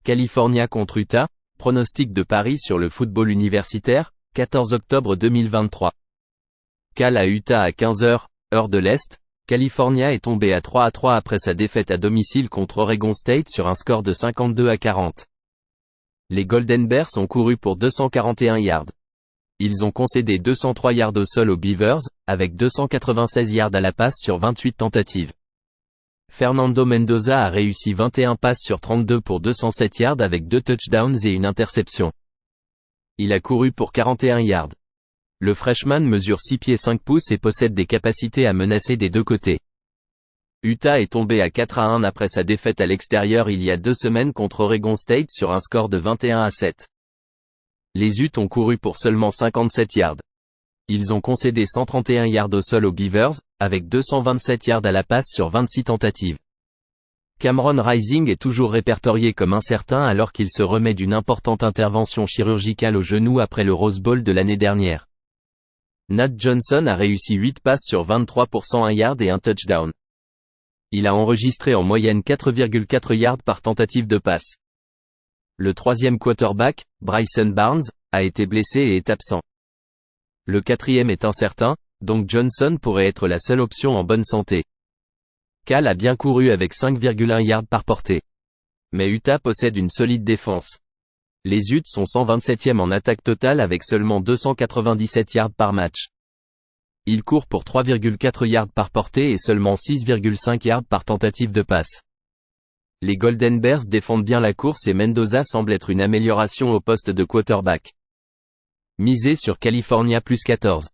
California contre Utah, pronostic de Paris sur le football universitaire, 14 octobre 2023. Cal à Utah à 15h, heure de l'Est. California est tombé à 3-3 après sa défaite à domicile contre Oregon State sur un score de 52-40. Les Golden Bears ont couru pour 241 yards. Ils ont concédé 203 yards au sol aux Beavers, avec 296 yards à la passe sur 28 tentatives. Fernando Mendoza a réussi 21 passes sur 32 pour 207 yards avec 2 touchdowns et une interception. Il a couru pour 41 yards. Le freshman mesure 6 pieds 5 pouces et possède des capacités à menacer des deux côtés. Utah est tombé à 4-1 après sa défaite à l'extérieur il y a 2 semaines contre Oregon State sur un score de 21-7. Les Utes ont couru pour seulement 57 yards. Ils ont concédé 131 yards au sol aux Beavers, avec 227 yards à la passe sur 26 tentatives. Cameron Rising est toujours répertorié comme incertain alors qu'il se remet d'une importante intervention chirurgicale au genou après le Rose Bowl de l'année dernière. Nate Johnson a réussi 8 passes sur 23 pour 101 yards et un touchdown. Il a enregistré en moyenne 4,4 yards par tentative de passe. Le troisième quarterback, Bryson Barnes, a été blessé et est absent. Le quatrième est incertain, donc Johnson pourrait être la seule option en bonne santé. Cal a bien couru avec 5,1 yards par portée. Mais Utah possède une solide défense. Les Utes sont 127e en attaque totale avec seulement 297 yards par match. Ils courent pour 3,4 yards par portée et seulement 6,5 yards par tentative de passe. Les Golden Bears défendent bien la course et Mendoza semble être une amélioration au poste de quarterback. Misez sur California plus 14.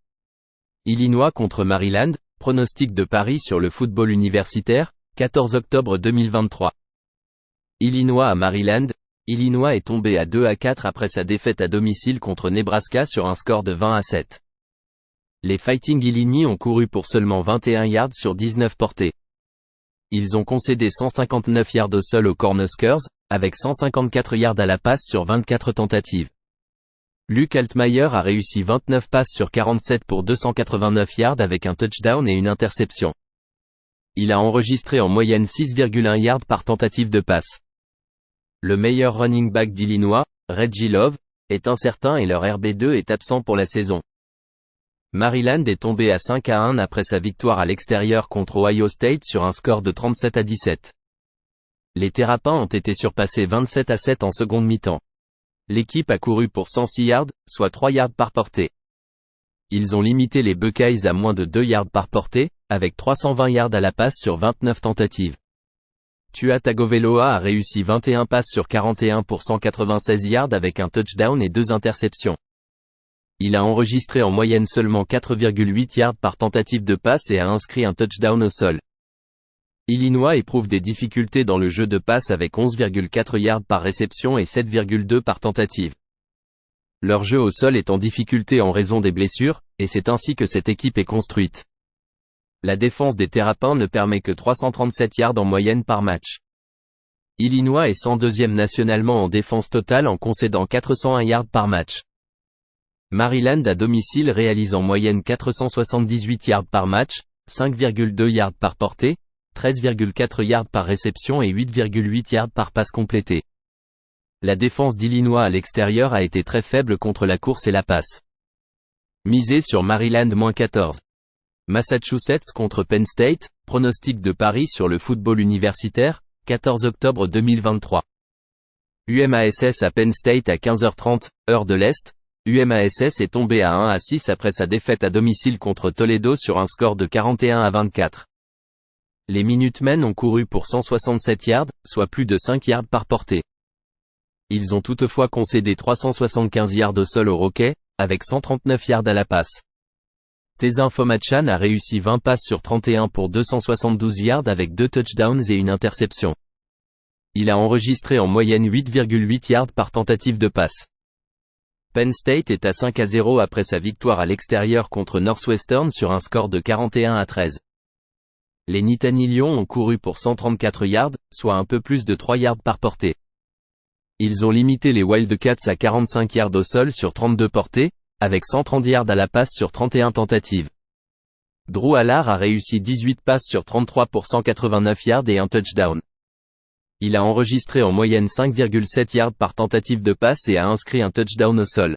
Illinois contre Maryland, pronostic de Paris sur le football universitaire, 14 octobre 2023. Illinois à Maryland. Illinois est tombé à 2-4 après sa défaite à domicile contre Nebraska sur un score de 20-7. Les Fighting Illini ont couru pour seulement 21 yards sur 19 portées. Ils ont concédé 159 yards au sol aux Cornhuskers, avec 154 yards à la passe sur 24 tentatives. Luke Altmaier a réussi 29 passes sur 47 pour 289 yards avec un touchdown et une interception. Il a enregistré en moyenne 6,1 yards par tentative de passe. Le meilleur running back d'Illinois, Reggie Love, est incertain et leur RB2 est absent pour la saison. Maryland est tombé à 5-1 après sa victoire à l'extérieur contre Ohio State sur un score de 37-17. Les Terrapins ont été surpassés 27-7 en seconde mi-temps. L'équipe a couru pour 106 yards, soit 3 yards par portée. Ils ont limité les Buckeyes à moins de 2 yards par portée, avec 320 yards à la passe sur 29 tentatives. Tua Tagovailoa a réussi 21 passes sur 41 pour 196 yards avec un touchdown et 2 interceptions. Il a enregistré en moyenne seulement 4,8 yards par tentative de passe et a inscrit un touchdown au sol. Illinois éprouve des difficultés dans le jeu de passe avec 11,4 yards par réception et 7,2 par tentative. Leur jeu au sol est en difficulté en raison des blessures, et c'est ainsi que cette équipe est construite. La défense des Terrapins ne permet que 337 yards en moyenne par match. Illinois est 102e nationalement en défense totale en concédant 401 yards par match. Maryland à domicile réalise en moyenne 478 yards par match, 5,2 yards par portée, 13,4 yards par réception et 8,8 yards par passe complétée. La défense d'Illinois à l'extérieur a été très faible contre la course et la passe. Misez sur Maryland-14. Massachusetts contre Penn State, pronostic de Paris sur le football universitaire, 14 octobre 2023. UMass à Penn State à 15h30, heure de l'Est. UMass est tombé à 1-6 après sa défaite à domicile contre Toledo sur un score de 41-24. Les Minutemen ont couru pour 167 yards, soit plus de 5 yards par portée. Ils ont toutefois concédé 375 yards au sol aux Rockets, avec 139 yards à la passe. Tezin Fomachan a réussi 20 passes sur 31 pour 272 yards avec 2 touchdowns et une interception. Il a enregistré en moyenne 8,8 yards par tentative de passe. Penn State est à 5-0 après sa victoire à l'extérieur contre Northwestern sur un score de 41-13. Les Nittany Lions ont couru pour 134 yards, soit un peu plus de 3 yards par portée. Ils ont limité les Wildcats à 45 yards au sol sur 32 portées, avec 130 yards à la passe sur 31 tentatives. Drew Allard a réussi 18 passes sur 33 pour 189 yards et un touchdown. Il a enregistré en moyenne 5,7 yards par tentative de passe et a inscrit un touchdown au sol.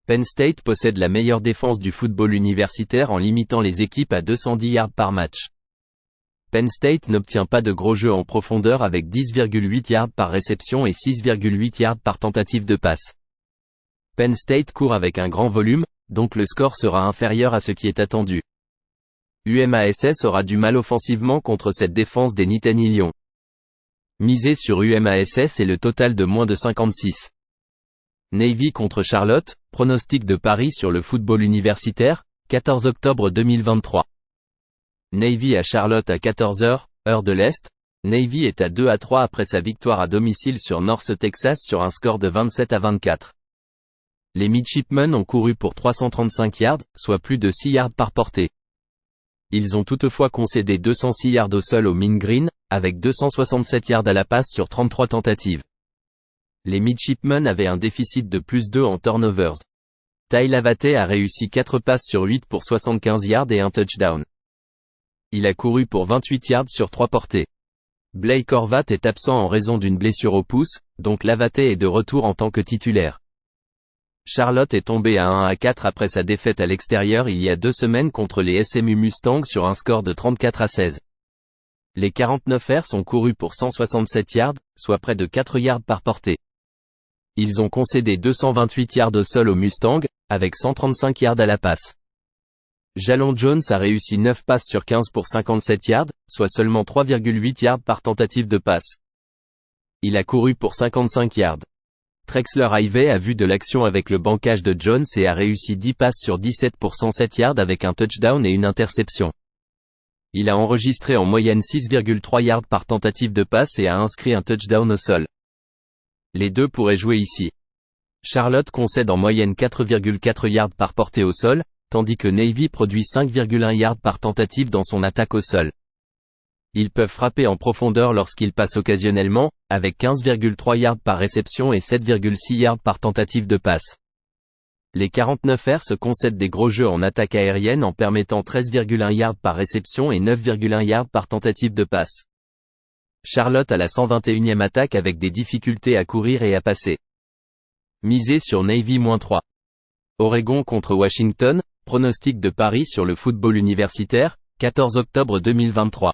Penn State possède la meilleure défense du football universitaire en limitant les équipes à 210 yards par match. Penn State n'obtient pas de gros jeux en profondeur avec 10,8 yards par réception et 6,8 yards par tentative de passe. Penn State court avec un grand volume, donc le score sera inférieur à ce qui est attendu. UMass aura du mal offensivement contre cette défense des Nittany Lions. Misez sur UMass et le total de moins de 56. Navy contre Charlotte, pronostic de Paris sur le football universitaire, 14 octobre 2023. Navy à Charlotte à 14h, heure de l'Est. Navy est à 2-3 après sa victoire à domicile sur North Texas sur un score de 27-24. Les Midshipmen ont couru pour 335 yards, soit plus de 6 yards par portée. Ils ont toutefois concédé 206 yards au sol au Mean Green, avec 267 yards à la passe sur 33 tentatives. Les Midshipmen avaient un déficit de +2 en turnovers. Ty Lavate a réussi 4 passes sur 8 pour 75 yards et un touchdown. Il a couru pour 28 yards sur 3 portées. Blake Horvat est absent en raison d'une blessure au pouce, donc Lavate est de retour en tant que titulaire. Charlotte est tombée à 1-4 après sa défaite à l'extérieur il y a 2 semaines contre les SMU Mustangs sur un score de 34-16. Les 49ers ont couru pour 167 yards, soit près de 4 yards par portée. Ils ont concédé 228 yards au sol aux Mustangs, avec 135 yards à la passe. Jalon Jones a réussi 9 passes sur 15 pour 57 yards, soit seulement 3,8 yards par tentative de passe. Il a couru pour 55 yards. Trexler Ivey a vu de l'action avec le banquage de Jones et a réussi 10 passes sur 17 pour 107 yards avec un touchdown et une interception. Il a enregistré en moyenne 6,3 yards par tentative de passe et a inscrit un touchdown au sol. Les deux pourraient jouer ici. Charlotte concède en moyenne 4,4 yards par portée au sol, tandis que Navy produit 5,1 yards par tentative dans son attaque au sol. Ils peuvent frapper en profondeur lorsqu'ils passent occasionnellement, avec 15,3 yards par réception et 7,6 yards par tentative de passe. Les 49ers se concèdent des gros jeux en attaque aérienne en permettant 13,1 yards par réception et 9,1 yards par tentative de passe. Charlotte a la 121e attaque avec des difficultés à courir et à passer. Misez sur Navy-3. Oregon contre Washington, pronostic de Paris sur le football universitaire, 14 octobre 2023.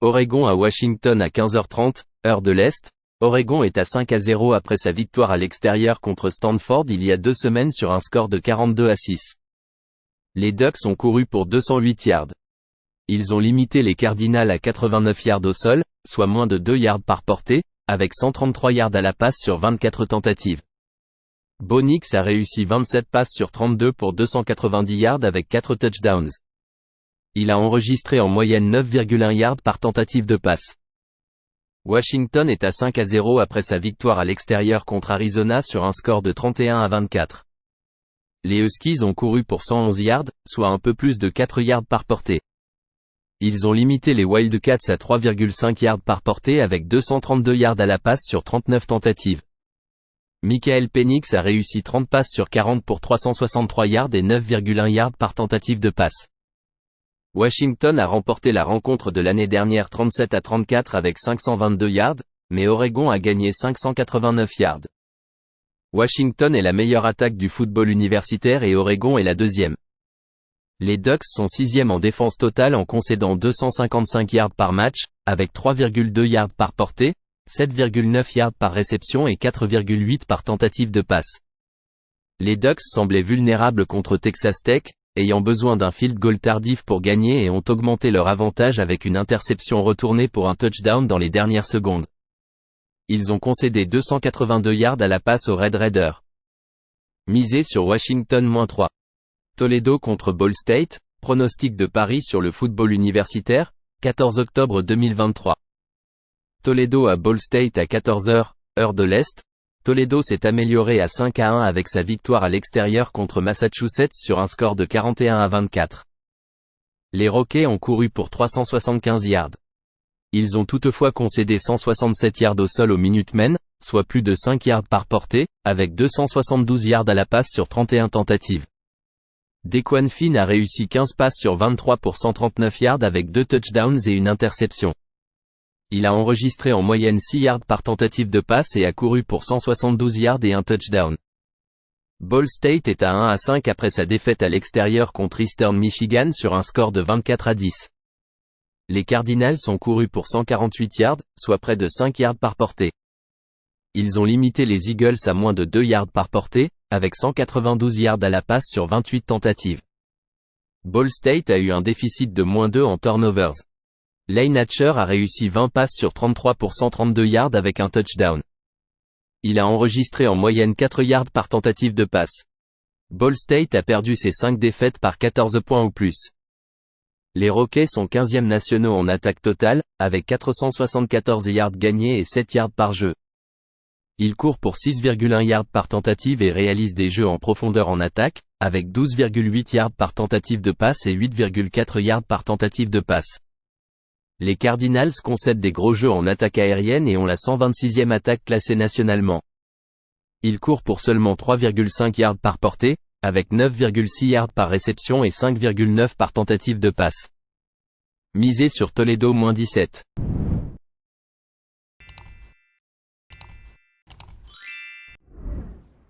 Oregon à Washington à 15h30, heure de l'Est. Oregon est à 5-0 après sa victoire à l'extérieur contre Stanford il y a 2 semaines sur un score de 42-6. Les Ducks ont couru pour 208 yards. Ils ont limité les Cardinals à 89 yards au sol, soit moins de 2 yards par portée, avec 133 yards à la passe sur 24 tentatives. Bo Nix a réussi 27 passes sur 32 pour 290 yards avec 4 touchdowns. Il a enregistré en moyenne 9,1 yards par tentative de passe. Washington est à 5-0 après sa victoire à l'extérieur contre Arizona sur un score de 31-24. Les Huskies ont couru pour 111 yards, soit un peu plus de 4 yards par portée. Ils ont limité les Wildcats à 3,5 yards par portée avec 232 yards à la passe sur 39 tentatives. Michael Penix a réussi 30 passes sur 40 pour 363 yards et 9,1 yards par tentative de passe. Washington a remporté la rencontre de l'année dernière 37-34 avec 522 yards, mais Oregon a gagné 589 yards. Washington est la meilleure attaque du football universitaire et Oregon est la deuxième. Les Ducks sont 6e en défense totale en concédant 255 yards par match, avec 3,2 yards par portée, 7,9 yards par réception et 4,8 par tentative de passe. Les Ducks semblaient vulnérables contre Texas Tech, ayant besoin d'un field goal tardif pour gagner et ont augmenté leur avantage avec une interception retournée pour un touchdown dans les dernières secondes. Ils ont concédé 282 yards à la passe aux Red Raiders. Misez sur Washington-3. Toledo contre Ball State, pronostic de Paris sur le football universitaire, 14 octobre 2023. Toledo à Ball State à 14h, heure de l'Est. Toledo s'est amélioré à 5-1 avec sa victoire à l'extérieur contre Massachusetts sur un score de 41-24. Les Rockets ont couru pour 375 yards. Ils ont toutefois concédé 167 yards au sol aux Minutemen, soit plus de 5 yards par portée, avec 272 yards à la passe sur 31 tentatives. Dequan Finn a réussi 15 passes sur 23 pour 139 yards avec 2 touchdowns et une interception. Il a enregistré en moyenne 6 yards par tentative de passe et a couru pour 172 yards et un touchdown. Ball State est à 1-5 après sa défaite à l'extérieur contre Eastern Michigan sur un score de 24-10. Les Cardinals ont couru pour 148 yards, soit près de 5 yards par portée. Ils ont limité les Eagles à moins de 2 yards par portée, avec 192 yards à la passe sur 28 tentatives. Ball State a eu un déficit de moins 2 en turnovers. Lane Hatcher a réussi 20 passes sur 33 pour 132 yards avec un touchdown. Il a enregistré en moyenne 4 yards par tentative de passe. Ball State a perdu ses 5 défaites par 14 points ou plus. Les Rockets sont 15e nationaux en attaque totale, avec 474 yards gagnés et 7 yards par jeu. Ils courent pour 6,1 yards par tentative et réalisent des jeux en profondeur en attaque, avec 12,8 yards par tentative de passe et 8,4 yards par tentative de passe. Les Cardinals concèdent des gros jeux en attaque aérienne et ont la 126e attaque classée nationalement. Ils courent pour seulement 3,5 yards par portée, avec 9,6 yards par réception et 5,9 par tentative de passe. Misez sur Toledo -17.